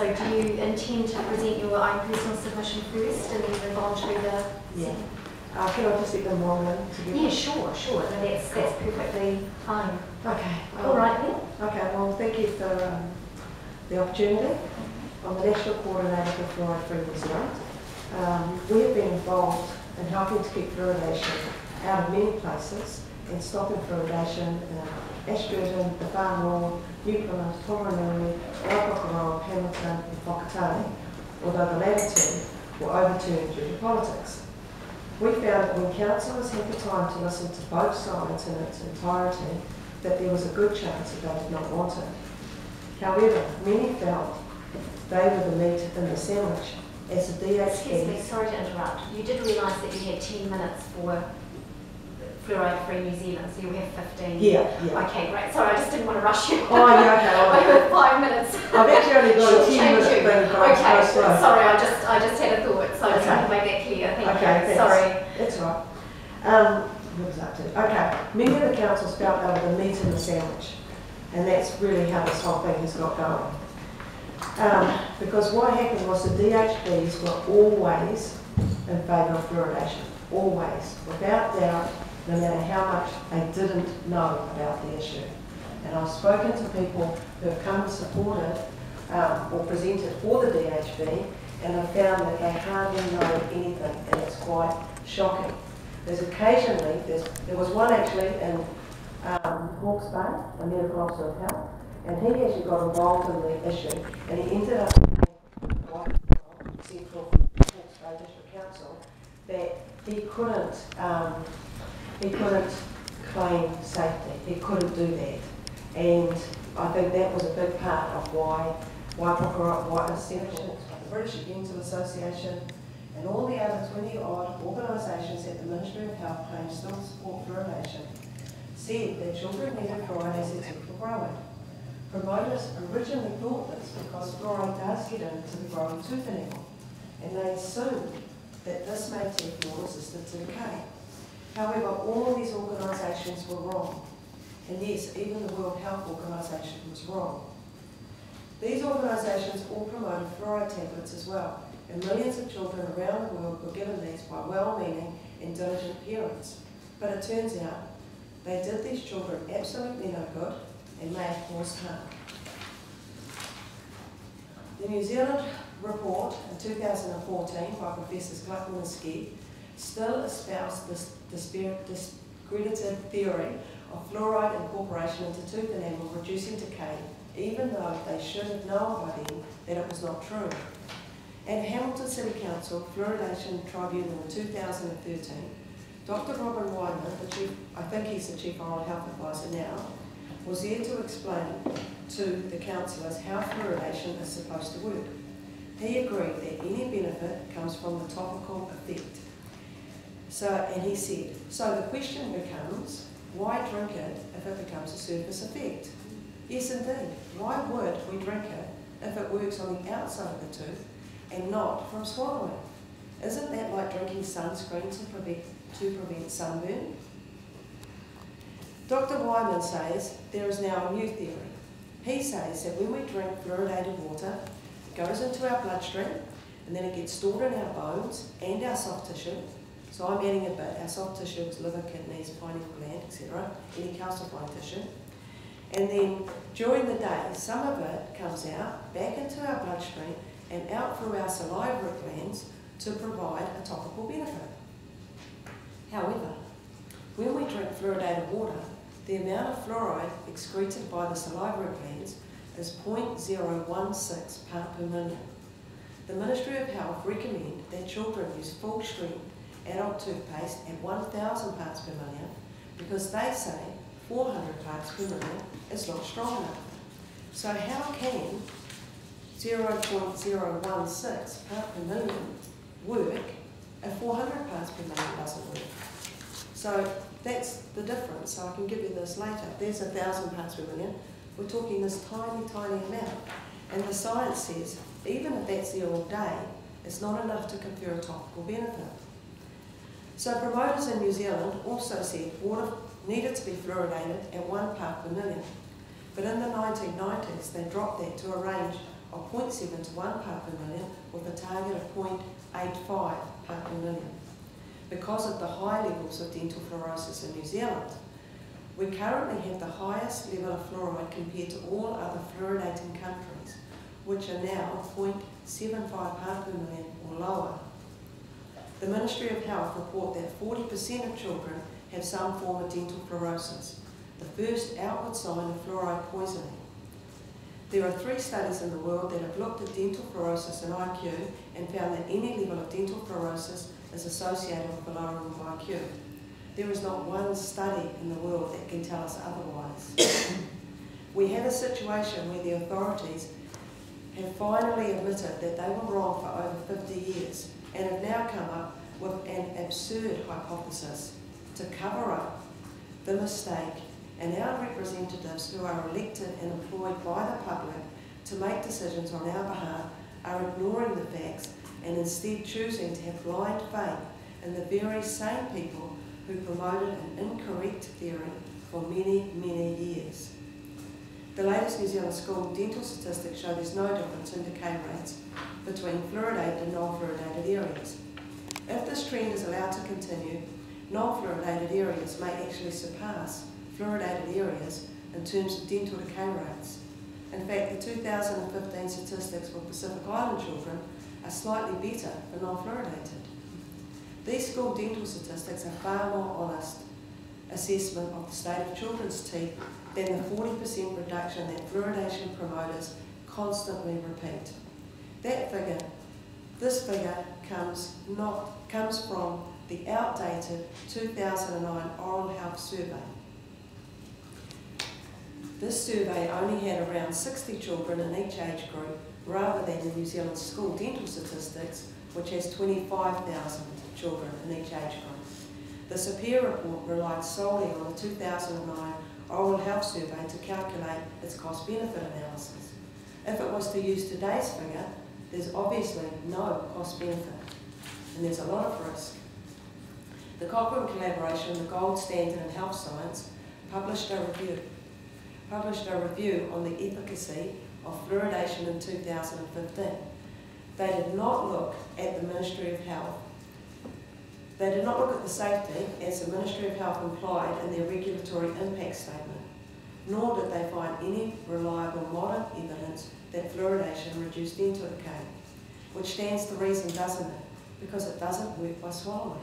So do you intend to present your own personal submission first and then move on to the... Yeah. Can I just get them one then? Yeah, sure. No, that's perfectly fine. Okay. All right then. Okay, well, thank you for the opportunity. I'm the National Coordinator for Fluoride Free New Zealand. We have been involved in helping to keep fluoridation out of many places and stopping fluoridation in Ashburton, the Far North, Newfoundland, Toronui, Waipokoro, Hamilton and Whakatane, although the latter two were overturned due to politics. We found that when councillors had the time to listen to both sides in its entirety, that there was a good chance that they did not want it. However, many felt they were the meat in the sandwich, as the DHB... Excuse me, sorry to interrupt. You did realise that you had 10 minutes for Fluoride Free New Zealand, so you have 15. Yeah. Okay, great. Sorry, I just didn't want to rush you. Oh, yeah, okay. I have 5 minutes. I've actually only got a 10-minute thing, but okay, so slow. sorry, I just had a thought, so I just want to make that clear. Thank you. Thanks. Sorry. That's all right. What was up to? Okay, many of the councils felt they were the meat in the sandwich, and that's really how this whole thing has got going. Because what happened was the DHBs were always in favour of fluoridation, always, without doubt, no matter how much they didn't know about the issue. And I've spoken to people who have come and supported or presented for the DHB, and I've found that they hardly know anything, and it's quite shocking. There's occasionally, there was one actually in Hawke's Bay, a medical officer of health, and he actually got involved in the issue, and he ended up Central Hawke's Bay District Council that he couldn't claim safety. He couldn't do that, and I think that was a big part of why the British Dental Association and all the other 20-odd organisations that the Ministry of Health claims still support fluoridation said that children needed fluoride as a tip for growing. Promoters originally thought this because fluoride does get into the growing tooth enamel, and they assumed that this made teeth more resistant to decay. However, all these organisations were wrong, and yes, even the World Health Organisation was wrong. These organisations all promoted fluoride tablets as well, and millions of children around the world were given these by well-meaning and diligent parents. But it turns out they did these children absolutely no good and may have caused harm. The New Zealand report in 2014 by Professors Gluckman and Sked still espoused this discredited theory of fluoride incorporation into tooth enamel reducing decay, even though they should have known by then that it was not true. At Hamilton City Council Fluoridation Tribunal in 2013, Dr. Robin Wyman, I think he's the Chief Oral Health Advisor now, was there to explain to the councillors how fluoridation is supposed to work. He agreed that any benefit comes from the topical effect. And he said, so the question becomes, why drink it if it becomes a surface effect? Yes, indeed. Why would we drink it if it works on the outside of the tooth and not from swallowing? Isn't that like drinking sunscreen to prevent sunburn? Dr. Wyman says there is now a new theory. He says that when we drink fluoridated water, it goes into our bloodstream and then it gets stored in our bones and our soft tissue. So I'm adding a bit. Our soft tissue is liver, kidneys, pineal gland, etc., any calcified tissue. And then during the day, some of it comes out, back into our bloodstream and out through our salivary glands to provide a topical benefit. However, when we drink fluoridated water, the amount of fluoride excreted by the salivary glands is 0.016 part per million. The Ministry of Health recommend that children use full-strength adult toothpaste at 1,000 parts per million because they say 400 parts per million is not strong enough. So how can 0.016 part per million work if 400 parts per million doesn't work? So that's the difference. So I can give you this later. There's 1,000 parts per million. We're talking this tiny, tiny amount. And the science says, even if that's there all day, it's not enough to confer a topical benefit. So promoters in New Zealand also said water needed to be fluoridated at 1 part per million. But in the 1990s, they dropped that to a range of 0.7 to 1 part per million with a target of 0.85 part per million. Because of the high levels of dental fluorosis in New Zealand, we currently have the highest level of fluoride compared to all other fluoridating countries, which are now 0.75 part per million or lower. The Ministry of Health report that 40% of children have some form of dental fluorosis, the first outward sign of fluoride poisoning. There are 3 studies in the world that have looked at dental fluorosis and IQ and found that any level of dental fluorosis is associated with a lowering of IQ. There is not one study in the world that can tell us otherwise. We have a situation where the authorities have finally admitted that they were wrong for over 50 years and have now come up with an absurd hypothesis to cover up the mistake, and our representatives who are elected and employed by the public to make decisions on our behalf are ignoring the facts and instead choosing to have blind faith in the very same people who promoted an incorrect theory for many, many years. The latest New Zealand school dental statistics show there's no difference in decay rates between fluoridated and non-fluoridated areas. If this trend is allowed to continue, non-fluoridated areas may actually surpass fluoridated areas in terms of dental decay rates. In fact, the 2015 statistics for Pacific Island children are slightly better for non-fluoridated. These school dental statistics are far more honest assessment of the state of children's teeth than the 40% reduction that fluoridation promoters constantly repeat. This figure comes from the outdated 2009 Oral Health Survey. This survey only had around 60 children in each age group, rather than the New Zealand school dental statistics, which has 25,000 children in each age group. The Superior report relied solely on the 2009 Oral Health Survey to calculate its cost-benefit analysis. If it was to use today's figure, there's obviously no cost-benefit, and there's a lot of risk. The Cochrane collaboration, the gold standard in health science, published a review on the efficacy of fluoridation in 2015. They did not look at the Ministry of Health. They did not look at the safety, as the Ministry of Health implied in their regulatory impact statement, nor did they find any reliable modern evidence that fluoridation reduced dental decay, which stands to reason, doesn't it? Because it doesn't work by swallowing.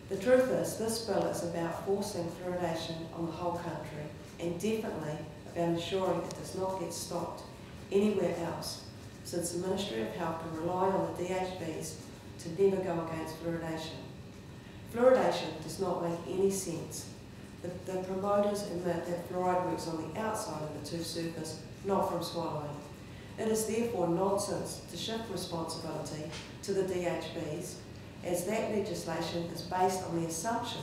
The truth is, this bill is about forcing fluoridation on the whole country, and definitely about ensuring it does not get stopped anywhere else, since the Ministry of Health can rely on the DHBs to never go against fluoridation. Fluoridation does not make any sense. The promoters admit that fluoride works on the outside of the tooth surface, not from swallowing. It is therefore nonsense to shift responsibility to the DHBs, as that legislation is based on the assumption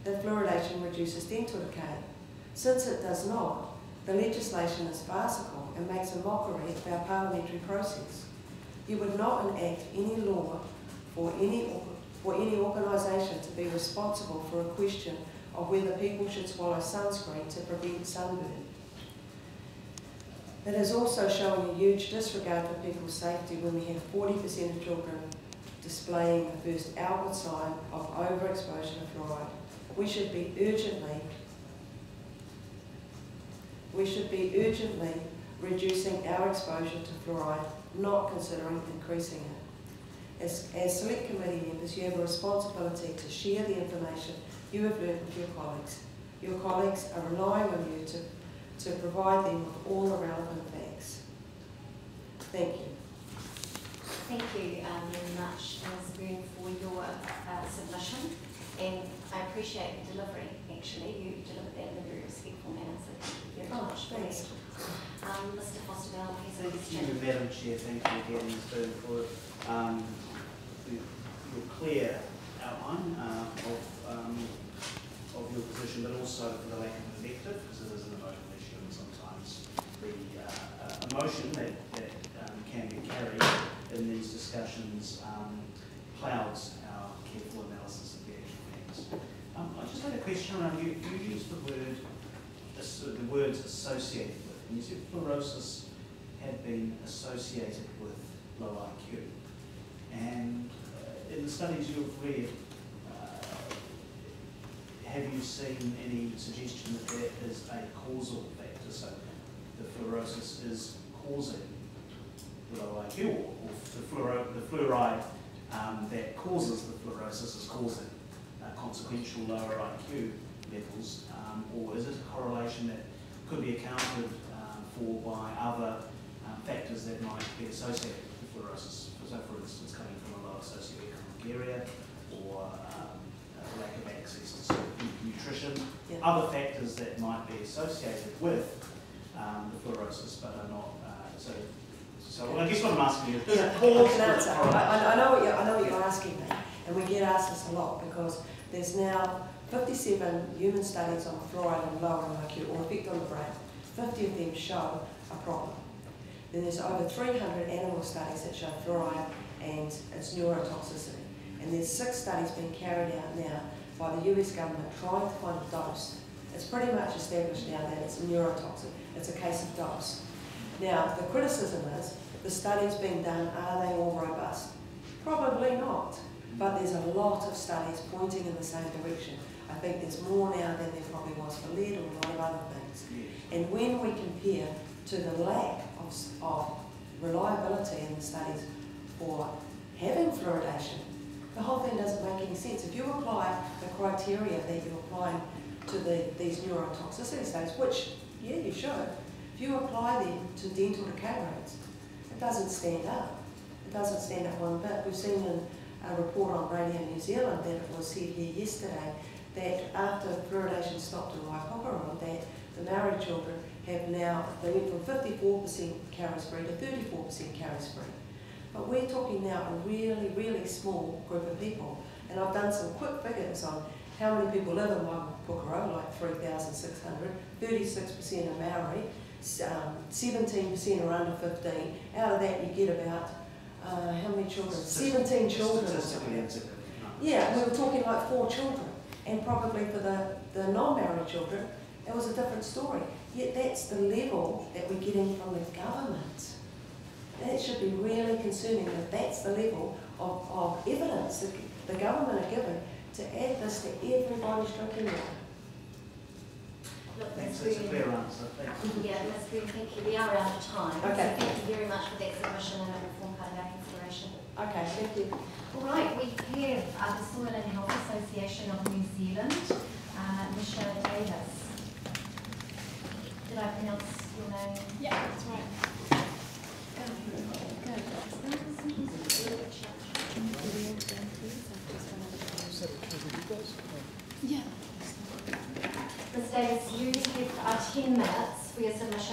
that fluoridation reduces dental decay. Since it does not, the legislation is farcical and makes a mockery of our parliamentary process. You would not enact any law for any organisation to be responsible for a question of whether people should swallow sunscreen to prevent sunburn. It is also showing a huge disregard for people's safety when we have 40% of children displaying the first outward sign of overexposure to fluoride. We should be urgently reducing our exposure to fluoride, not considering increasing it. As select committee members, you have a responsibility to share the information you have learned with your colleagues. Your colleagues are relying on you to provide them with all the relevant facts. Thank you. Thank you very much, Ms. Byrne, for your submission, and I appreciate the delivery. Actually, you delivered that in a very respectful manner, so thank you very much. Thanks. Mr. Foster-Bell, please. Thank you, Madam Chair. Thank you again, Ms. Byrne, for your clear outline of your position, but also for the lack of invective, because it is an emotional issue, and sometimes the emotion that can be carried in these discussions clouds our careful analysis of the actual facts. I just had a question around you. You used the words associated with, and you said fluorosis had been associated with low IQ. And in the studies you've read, have you seen any suggestion that there is a causal factor? So the fluorosis is causing the low IQ, or the fluoride that causes the fluorosis is causing consequential lower IQ levels, or is it a correlation that could be accounted for by other factors that might be associated with fluorosis? So, for instance, coming from a lower socioeconomic area, or lack of access to certain nutrition, other factors that might be associated with the fluorosis but are not. So I guess what I'm asking is it cause? I know what you're asking me, and we get asked this a lot because there's now 57 human studies on fluoride and lower IQ or effect on the brain. 50 of them show a problem. Then there's over 300 animal studies that show fluoride and its neurotoxicity. And there's 6 studies being carried out now by the US government trying to find a dose. It's pretty much established now that it's neurotoxic. It's a case of dose. Now, the criticism is, the studies being done, are they all robust? Probably not, but there's a lot of studies pointing in the same direction. I think there's more now than there probably was for lead or a lot of other things. And when we compare to the lack of reliability in the studies for having fluoridation, the whole thing doesn't make any sense. If you apply the criteria that you're applying to these neurotoxicity studies, which, yeah, you should, if you apply them to dental decay rates, it doesn't stand up. It doesn't stand up one bit. We've seen in a report on Radio New Zealand that it was said here yesterday that after fluoridation stopped in Waipokoro, that the Maori children have now, they went from 54% caries-free to 34% caries-free. But we're talking now a really, really small group of people. And I've done some quick figures on how many people live in Waipokoro, like 3,600, 36% are Maori, 17% are under 15. Out of that you get about, how many children? 17 children or something. Yeah, we were talking like 4 children. And probably for the non-Maori children, it was a different story. Yet that's the level that we're getting from the government. That should be really concerning, that that's the level of evidence that the government are giving to add this to everybody's drinking water. Look, That's a clear answer. Thank you. Yeah, that's good. Thank you. We are out of time. Okay. So thank you very much for that submission, and it will form part of our consideration. Okay, thank you. All right, we have the Soil and Health Association of New Zealand, Michelle Davis. Did I pronounce your name? Yeah, that's right. Ms. Davis, you have 10 minutes for your submission.